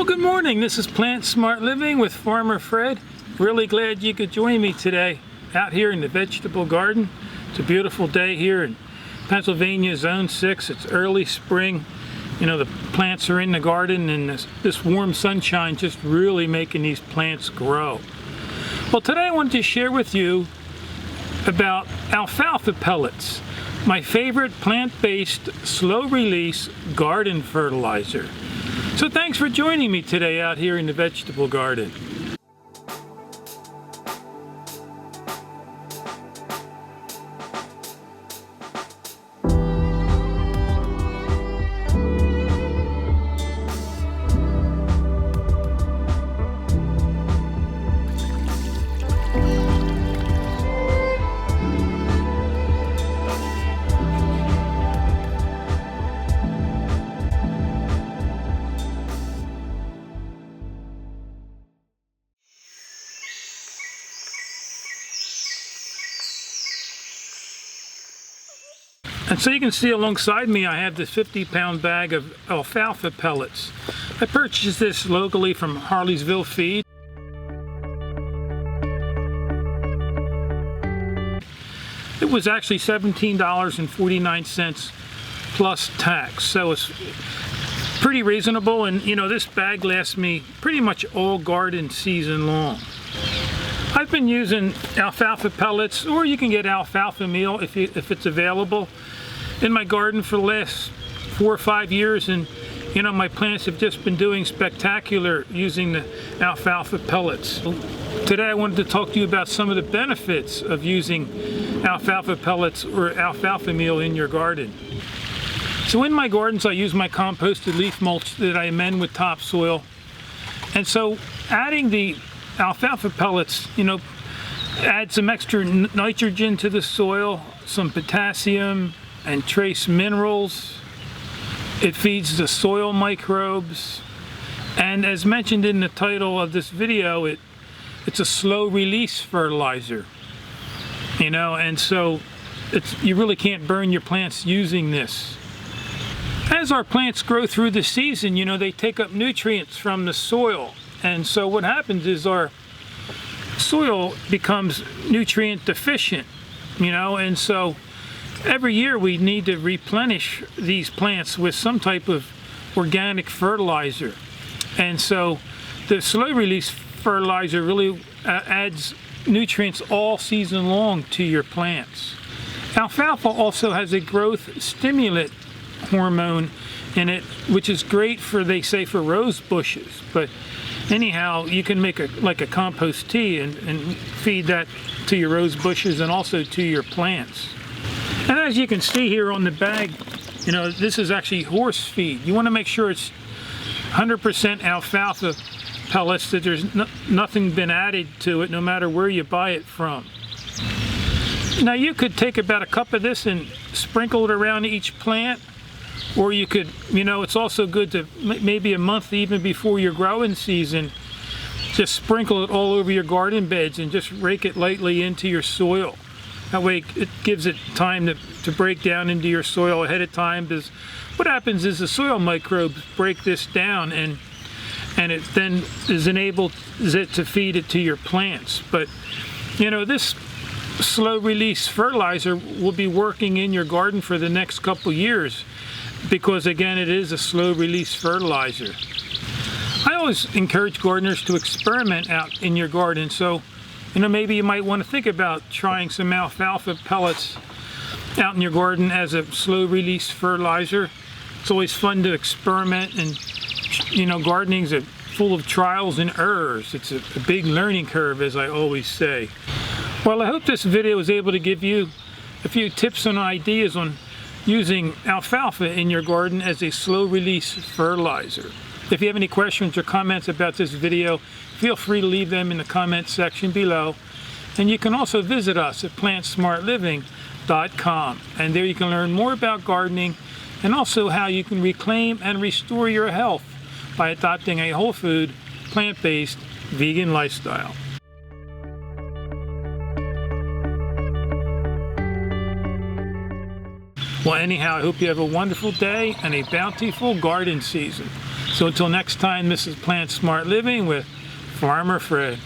Good morning, this is Plant Smart Living with Farmer Fred. Really glad you could join me today out here in the vegetable garden. It's a beautiful day here in Pennsylvania Zone 6. It's early spring. You know, the plants are in the garden and this warm sunshine just really making these plants grow. Well, today I wanted to share with you about alfalfa pellets, my favorite plant-based slow-release garden fertilizer. So thanks for joining me today out here in the vegetable garden. And so you can see alongside me I have this 50-pound bag of alfalfa pellets. I purchased this locally from Harleysville Feed. It was actually $17.49 plus tax, so it's pretty reasonable, and you know, this bag lasts me pretty much all garden season long. I've been using alfalfa pellets, or you can get alfalfa meal if it's available, in my garden for the last 4 or 5 years, and you know, my plants have just been doing spectacular using the alfalfa pellets. Today I wanted to talk to you about some of the benefits of using alfalfa pellets or alfalfa meal in your garden. So in my gardens I use my composted leaf mulch that I amend with topsoil, and so adding the alfalfa pellets, you know, add some extra nitrogen to the soil, some potassium and trace minerals. It feeds the soil microbes, and as mentioned in the title of this video, it's a slow release fertilizer, you know, and so you really can't burn your plants using this. As our plants grow through the season, you know, they take up nutrients from the soil, and so what happens is our soil becomes nutrient deficient, you know, and so every year we need to replenish these plants with some type of organic fertilizer. And so the slow release fertilizer really adds nutrients all season long to your plants. Alfalfa also has a growth stimulant hormone in it, which is great for, they say, for rose bushes. But anyhow, you can make like a compost tea and feed that to your rose bushes and also to your plants. And as you can see here on the bag, you know, this is actually horse feed. You want to make sure it's 100% alfalfa pellets, that there's nothing been added to it, no matter where you buy it from. Now you could take about a cup of this and sprinkle it around each plant, or you could, you know, it's also good to maybe a month even before your growing season, just sprinkle it all over your garden beds and just rake it lightly into your soil. That way it gives it time to break down into your soil ahead of time, because what happens is the soil microbes break this down and it then enables it to feed it to your plants. But you know, this slow release fertilizer will be working in your garden for the next couple years, because again, it is a slow release fertilizer. I always encourage gardeners to experiment out in your garden, so you know, maybe you might want to think about trying some alfalfa pellets out in your garden as a slow release fertilizer. It's always fun to experiment, and you know, gardening's full of trials and errors. It's a big learning curve, as I always say. Well, I hope this video was able to give you a few tips and ideas on using alfalfa in your garden as a slow release fertilizer. If you have any questions or comments about this video, feel free to leave them in the comment section below. And you can also visit us at PlantSmartLiving.com, and there you can learn more about gardening and also how you can reclaim and restore your health by adopting a whole food, plant-based, vegan lifestyle. Well, anyhow, I hope you have a wonderful day and a bountiful garden season. So until next time, this is Plant Smart Living with Farmer Fred.